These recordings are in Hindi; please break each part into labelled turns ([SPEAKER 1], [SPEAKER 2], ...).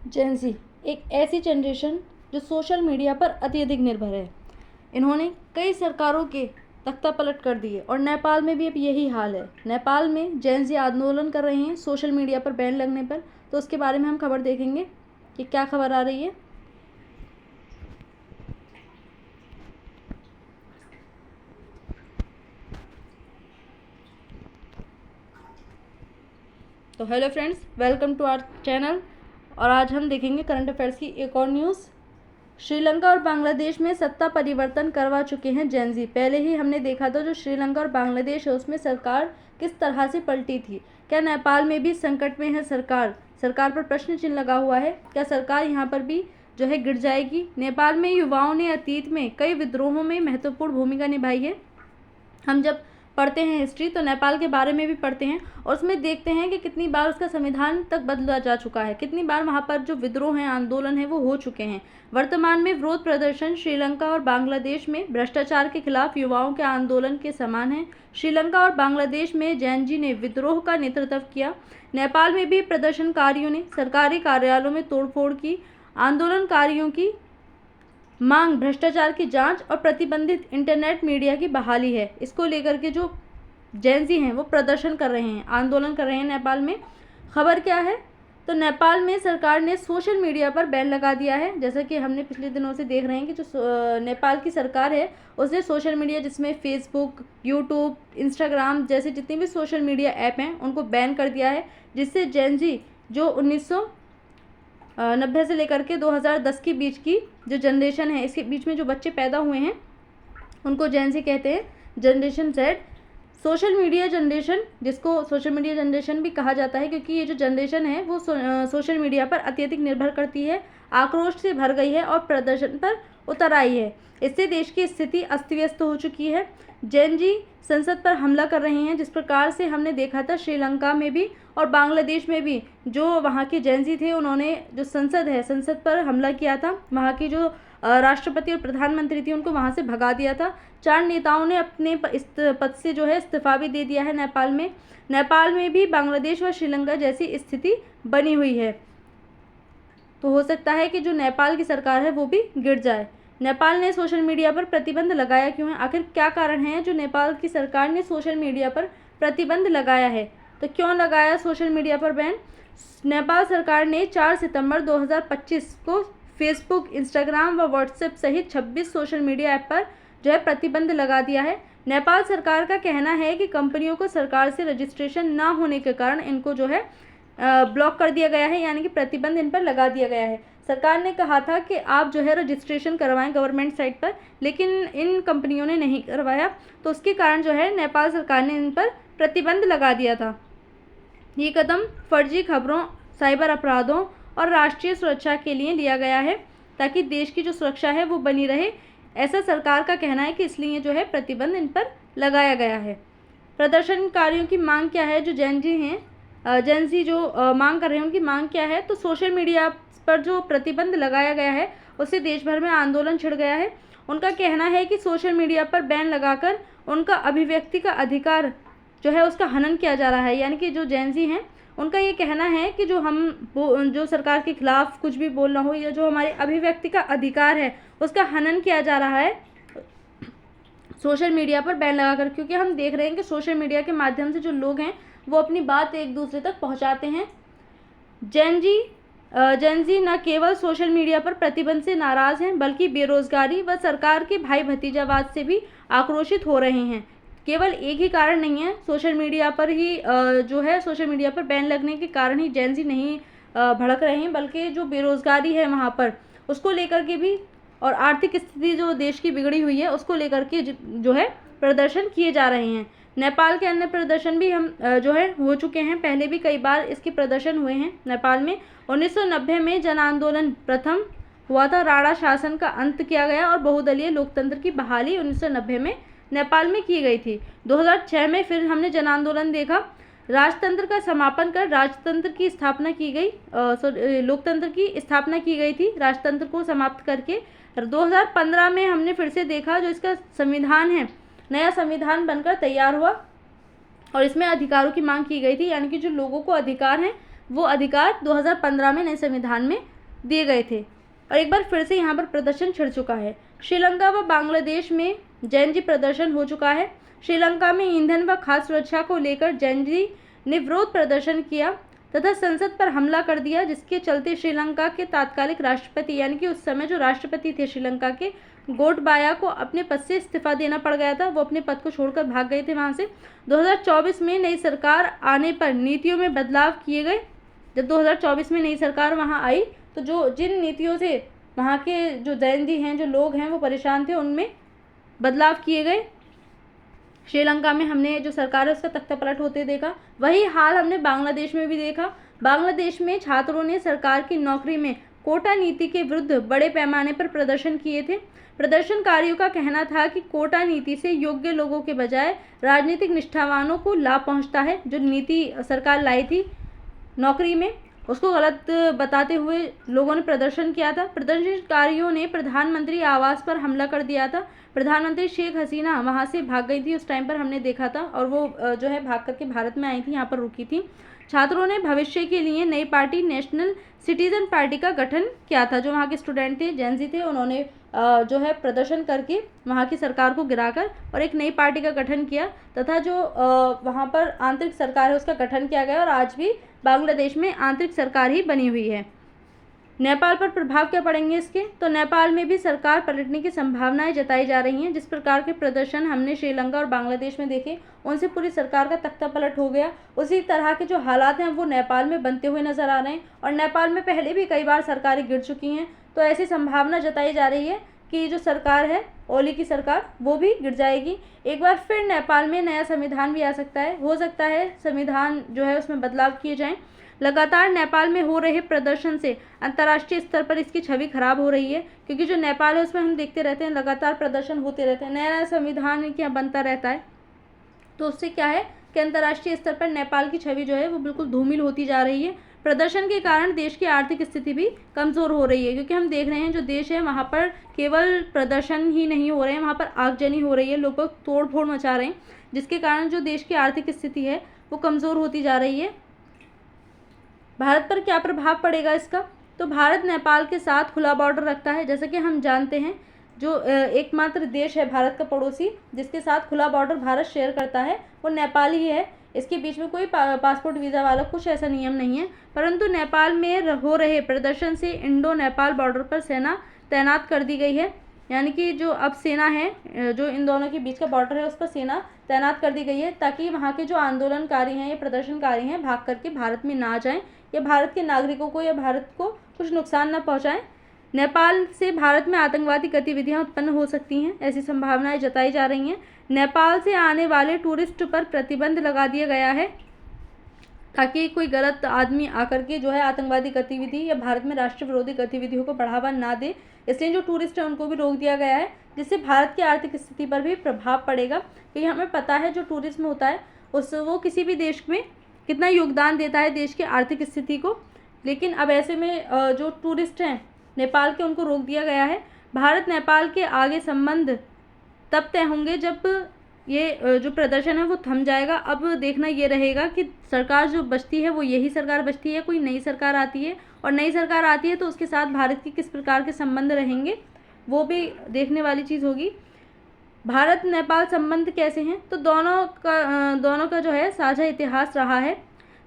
[SPEAKER 1] जेन ज़ी एक ऐसी जनरेशन जो सोशल मीडिया पर अत्यधिक निर्भर है। इन्होंने कई सरकारों के तख्ता पलट कर दिए और नेपाल में भी अब यही हाल है। नेपाल में जेन ज़ी आंदोलन कर रहे हैं सोशल मीडिया पर बैन लगने पर। तो उसके बारे में हम खबर देखेंगे कि क्या खबर आ रही है। तो hello friends, welcome to our channel. और आज हम देखेंगे करंट अफेयर्स की एक और न्यूज़। श्रीलंका और बांग्लादेश में सत्ता परिवर्तन करवा चुके हैं जेन ज़ी। पहले ही हमने देखा था जो श्रीलंका और बांग्लादेश है उसमें सरकार किस तरह से पलटी थी। क्या नेपाल में भी संकट में है सरकार? सरकार पर प्रश्न चिन्ह लगा हुआ है। क्या सरकार यहाँ पर भी जो है गिर जाएगी? नेपाल में युवाओं ने अतीत में कई विद्रोहों में महत्वपूर्ण भूमिका निभाई है। हम जब पढ़ते हैं हिस्ट्री तो नेपाल के बारे में भी पढ़ते हैं और उसमें देखते हैं कि कितनी बार उसका संविधान तक बदला जा चुका है, कितनी बार वहाँ पर जो विद्रोह हैं, आंदोलन है वो हो चुके हैं। वर्तमान में विरोध प्रदर्शन श्रीलंका और बांग्लादेश में भ्रष्टाचार के खिलाफ युवाओं के आंदोलन के समान है। श्रीलंका और बांग्लादेश में जेन ज़ी ने विद्रोह का नेतृत्व किया। नेपाल में भी प्रदर्शनकारियों ने सरकारी कार्यालयों में तोड़फोड़ की। आंदोलनकारियों की मांग भ्रष्टाचार की जांच और प्रतिबंधित इंटरनेट मीडिया की बहाली है। इसको लेकर के जो जेन ज़ी हैं वो प्रदर्शन कर रहे हैं, आंदोलन कर रहे हैं नेपाल में। खबर क्या है? तो नेपाल में सरकार ने सोशल मीडिया पर बैन लगा दिया है। जैसा कि हमने पिछले दिनों से देख रहे हैं कि जो नेपाल की सरकार है उसने सोशल मीडिया जिसमें फेसबुक, यूट्यूब, इंस्टाग्राम जैसे जितने भी सोशल मीडिया ऐप हैं उनको बैन कर दिया है, जिससे जेन ज़ी जो 1990 से लेकर के 2010 के बीच की जो जनरेशन है, इसके बीच में जो बच्चे पैदा हुए हैं उनको जेन ज़ी कहते हैं, generation Z. Social media generation, जिसको सोशल मीडिया जनरेशन भी कहा जाता है क्योंकि ये जो जनरेशन है वो सोशल मीडिया पर अत्यधिक निर्भर करती है, आक्रोश से भर गई है और प्रदर्शन पर उतर आई है। इससे देश की स्थिति अस्त व्यस्त हो चुकी है। जेन ज़ी संसद पर हमला कर रहे हैं, जिस प्रकार से हमने देखा था श्रीलंका में भी और बांग्लादेश में भी जो वहाँ के जेन ज़ी थे उन्होंने जो संसद है, संसद पर हमला किया था। वहाँ की जो राष्ट्रपति और प्रधानमंत्री थी उनको वहाँ से भगा दिया था। 4 नेताओं ने अपने पद से जो है इस्तीफा भी दे दिया है नेपाल में। नेपाल में भी बांग्लादेश व श्रीलंका जैसी स्थिति बनी हुई है। तो हो सकता है कि जो नेपाल की सरकार है वो भी गिर जाए। नेपाल ने सोशल मीडिया पर प्रतिबंध लगाया क्यों है? आखिर क्या कारण है जो नेपाल की सरकार ने सोशल मीडिया पर प्रतिबंध लगाया है? तो क्यों लगाया सोशल मीडिया पर बैन? नेपाल सरकार ने 4 सितंबर 2025 को फेसबुक, इंस्टाग्राम व व्हाट्सएप सहित 26 सोशल मीडिया ऐप पर जो है प्रतिबंध लगा दिया है। नेपाल सरकार का कहना है कि कंपनियों को सरकार से रजिस्ट्रेशन ना होने के कारण इनको जो है ब्लॉक कर दिया गया है, यानी कि प्रतिबंध इन पर लगा दिया गया है। सरकार ने कहा था कि आप जो है रजिस्ट्रेशन करवाएं गवर्नमेंट साइट पर, लेकिन इन कंपनियों ने नहीं करवाया, तो उसके कारण जो है नेपाल सरकार ने इन पर प्रतिबंध लगा दिया था। ये कदम फर्जी खबरों, साइबर अपराधों और राष्ट्रीय सुरक्षा के लिए लिया गया है ताकि देश की जो सुरक्षा है वो बनी रहे, ऐसा सरकार का कहना है कि इसलिए जो है प्रतिबंध इन पर लगाया गया है। प्रदर्शनकारियों की मांग क्या है? जो जेन ज़ी हैं, जेन ज़ी जो मांग कर रहे हैं उनकी मांग क्या है? तो सोशल मीडिया पर जो प्रतिबंध लगाया गया है उससे देश भर में आंदोलन छिड़ गया है। उनका कहना है कि सोशल मीडिया पर बैन लगाकर उनका अभिव्यक्ति का अधिकार जो है उसका हनन किया जा रहा है। यानी कि जो जेन ज़ी हैं उनका ये कहना है कि जो सरकार के खिलाफ कुछ भी बोलना हो या जो हमारे अभिव्यक्ति का अधिकार है उसका हनन किया जा रहा है सोशल मीडिया पर बैन लगाकर, क्योंकि हम देख रहे हैं कि सोशल मीडिया के माध्यम से जो लोग हैं वो अपनी बात एक दूसरे तक पहुंचाते हैं। जेन ज़ी न केवल सोशल मीडिया पर प्रतिबंध से नाराज हैं बल्कि बेरोजगारी व सरकार के भाई भतीजावाद से भी आक्रोशित हो रहे हैं। केवल एक ही कारण नहीं है, सोशल मीडिया पर ही जो है सोशल मीडिया पर बैन लगने के कारण ही जेन ज़ी नहीं भड़क रहे हैं, बल्कि जो बेरोजगारी है वहाँ पर उसको लेकर के भी और आर्थिक स्थिति जो देश की बिगड़ी हुई है उसको लेकर के जो है प्रदर्शन किए जा रहे हैं। नेपाल के अन्य प्रदर्शन भी हम जो है हो चुके हैं, पहले भी कई बार इसके प्रदर्शन हुए हैं नेपाल में। 1990 में जन आंदोलन प्रथम हुआ था, राणा शासन का अंत किया गया और बहुदलीय लोकतंत्र की बहाली 1990 में नेपाल में की गई थी। 2006 में फिर हमने जन आंदोलन देखा, राजतंत्र का समापन कर राजतंत्र की स्थापना की गई, लोकतंत्र की स्थापना की गई थी राजतंत्र को समाप्त करके। 2015 में हमने फिर से देखा जो इसका संविधान है, नया संविधान बनकर तैयार हुआ और इसमें अधिकारों की मांग की गई थी, यानी कि जो लोगों को अधिकार हैं वो अधिकार 2015 में नए संविधान में दिए गए थे। और एक बार फिर से यहाँ पर प्रदर्शन छिड़ चुका है। श्रीलंका व बांग्लादेश में जैन जी प्रदर्शन हो चुका है। श्रीलंका में ईंधन व खाद्य सुरक्षा को लेकर जैन जी ने विरोध प्रदर्शन किया तथा संसद पर हमला कर दिया, जिसके चलते श्रीलंका के तात्कालिक राष्ट्रपति यानी कि उस समय जो राष्ट्रपति थे श्रीलंका के, गोटबाया को अपने पद से इस्तीफा देना पड़ गया था। वो अपने पद को छोड़कर भाग गए थे वहाँ से। 2024 में नई सरकार आने पर नीतियों में बदलाव किए गए। जब 2024 में नई सरकार वहाँ आई तो जिन नीतियों से वहाँ के जो जैन जी हैं, जो लोग हैं, वो परेशान थे, उनमें बदलाव किए गए। श्रीलंका में हमने जो सरकार है उसका तख्ता पलट होते देखा। वही हाल हमने बांग्लादेश में भी देखा। बांग्लादेश में छात्रों ने सरकार की नौकरी में कोटा नीति के विरुद्ध बड़े पैमाने पर प्रदर्शन किए थे। प्रदर्शनकारियों का कहना था कि कोटा नीति से योग्य लोगों के बजाय राजनीतिक निष्ठावानों को लाभ पहुंचता है। जो नीति सरकार लाई थी नौकरी में, उसको गलत बताते हुए लोगों ने प्रदर्शन किया था। प्रदर्शनकारियों ने प्रधानमंत्री आवास पर हमला कर दिया था। प्रधानमंत्री शेख हसीना वहां से भाग गई थी, उस टाइम पर हमने देखा था, और वो जो है भाग करके भारत में आई थी, यहाँ पर रुकी थी। छात्रों ने भविष्य के लिए नई पार्टी नेशनल सिटीजन पार्टी का गठन किया था। जो वहाँ के स्टूडेंट थे, जैन थे, उन्होंने जो है प्रदर्शन करके वहाँ की सरकार को गिराकर और एक नई पार्टी का गठन किया तथा जो वहाँ पर आंतरिक सरकार है उसका गठन किया गया और आज भी बांग्लादेश में आंतरिक सरकार ही बनी हुई है। नेपाल पर प्रभाव क्या पड़ेंगे इसके? तो नेपाल में भी सरकार पलटने की संभावनाएं जताई जा रही हैं। जिस प्रकार के प्रदर्शन हमने श्रीलंका और बांग्लादेश में देखे, उनसे पूरी सरकार का तख्ता पलट हो गया। उसी तरह के जो हालात हैं वो नेपाल में बनते हुए नजर आ रहे हैं और नेपाल में पहले भी कई बार सरकारें गिर चुकी हैं। तो ऐसी संभावना जताई जा रही है कि जो सरकार है, ओली की सरकार, वो भी गिर जाएगी। एक बार फिर नेपाल में नया संविधान भी आ सकता है। हो सकता है संविधान जो है उसमें बदलाव किए जाएं। लगातार नेपाल में हो रहे प्रदर्शन से अंतर्राष्ट्रीय स्तर पर इसकी छवि खराब हो रही है, क्योंकि जो नेपाल है उसमें हम देखते रहते हैं लगातार प्रदर्शन होते रहते हैं, नया नया संविधान क्या बनता रहता है। तो उससे क्या है कि अंतर्राष्ट्रीय स्तर पर नेपाल की छवि जो है वो बिल्कुल धूमिल होती जा रही है। प्रदर्शन के कारण देश की आर्थिक स्थिति भी कमज़ोर हो रही है, क्योंकि हम देख रहे हैं जो देश है वहाँ पर केवल प्रदर्शन ही नहीं हो रहे हैं, वहाँ पर आगजनी हो रही है, लोग तोड़ फोड़ मचा रहे हैं, जिसके कारण जो देश की आर्थिक स्थिति है वो कमज़ोर होती जा रही है। भारत पर क्या प्रभाव पड़ेगा इसका? तो भारत नेपाल के साथ खुला बॉर्डर रखता है। जैसा कि हम जानते हैं जो एकमात्र देश है भारत का पड़ोसी जिसके साथ खुला बॉर्डर भारत शेयर करता है वो नेपाल ही है। इसके बीच में कोई पासपोर्ट वीज़ा वाला कुछ ऐसा नियम नहीं है। परंतु नेपाल में हो रहे प्रदर्शन से इंडो नेपाल बॉर्डर पर सेना तैनात कर दी गई है, यानी कि जो अब सेना है, जो इन दोनों के बीच का बॉर्डर है उस पर सेना तैनात कर दी गई है, ताकि वहाँ के जो आंदोलनकारी हैं या प्रदर्शनकारी हैं भाग करके भारत में ना जाएं या भारत के नागरिकों को या भारत को कुछ नुकसान न पहुँचाएं। नेपाल से भारत में आतंकवादी गतिविधियां उत्पन्न हो सकती हैं, ऐसी संभावनाएं जताई जा रही हैं। नेपाल से आने वाले टूरिस्ट पर प्रतिबंध लगा दिया गया है, ताकि कोई गलत आदमी आकर के जो है आतंकवादी गतिविधि या भारत में राष्ट्र विरोधी गतिविधियों को बढ़ावा ना दे। इसलिए जो टूरिस्ट हैं उनको भी रोक दिया गया है, जिससे भारत की आर्थिक स्थिति पर भी प्रभाव पड़ेगा। क्योंकि हमें पता है जो टूरिज्म होता है वो किसी भी देश में कितना योगदान देता है देश की आर्थिक स्थिति को। लेकिन अब ऐसे में जो टूरिस्ट हैं नेपाल के, उनको रोक दिया गया है। भारत नेपाल के आगे संबंध तब तय होंगे जब ये जो प्रदर्शन है वो थम जाएगा। अब देखना ये रहेगा कि सरकार जो बचती है वो यही सरकार बचती है, कोई नई सरकार आती है, और नई सरकार आती है तो उसके साथ भारत की किस प्रकार के संबंध रहेंगे वो भी देखने वाली चीज़ होगी। भारत नेपाल संबंध कैसे हैं? तो दोनों का जो है साझा इतिहास रहा है।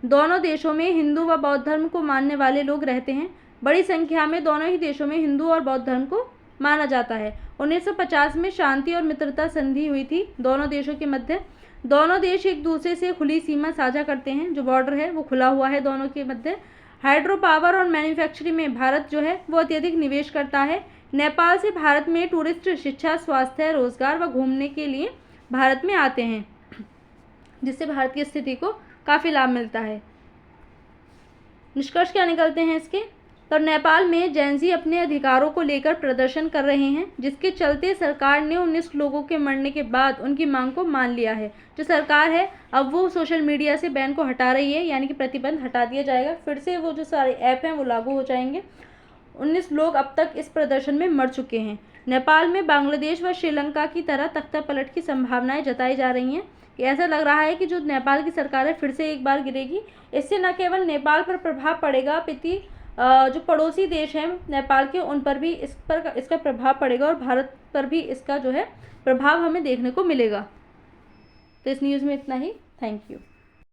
[SPEAKER 1] दोनों देशों में हिंदू व बौद्ध धर्म को मानने वाले लोग रहते हैं। बड़ी संख्या में दोनों ही देशों में हिंदू और बौद्ध धर्म को माना जाता है। 1950 में शांति और मित्रता संधि हुई थी दोनों देशों के मध्य। दोनों देश एक दूसरे से खुली सीमा साझा करते हैं, जो बॉर्डर है वो खुला हुआ है दोनों के मध्य। हाइड्रो पावर और मैन्युफैक्चरिंग में भारत जो है वो अत्यधिक निवेश करता है। नेपाल से भारत में टूरिस्ट शिक्षा, स्वास्थ्य, रोजगार व घूमने के लिए भारत में आते हैं, जिससे भारत की स्थिति को काफ़ी लाभ मिलता है। निष्कर्ष क्या निकलते हैं इसके? तो नेपाल में जैन अपने अधिकारों को लेकर प्रदर्शन कर रहे हैं, जिसके चलते सरकार ने 19 लोगों के मरने के बाद उनकी मांग को मान लिया है। जो सरकार है अब वो सोशल मीडिया से बैन को हटा रही है, यानी कि प्रतिबंध हटा दिया जाएगा। फिर से वो जो सारे ऐप हैं वो लागू हो जाएंगे। 19 लोग अब तक इस प्रदर्शन में मर चुके हैं। नेपाल में बांग्लादेश व श्रीलंका की तरह तख्तापलट की संभावनाएं जताई जा रही हैं कि ऐसा लग रहा है कि जो नेपाल की सरकार है फिर से एक बार गिरेगी। इससे न केवल नेपाल पर प्रभाव पड़ेगा अपितु जो पड़ोसी देश हैं नेपाल के उन पर भी इसका प्रभाव पड़ेगा और भारत पर भी इसका जो है प्रभाव हमें देखने को मिलेगा। तो इस न्यूज़ में इतना ही। Thank you.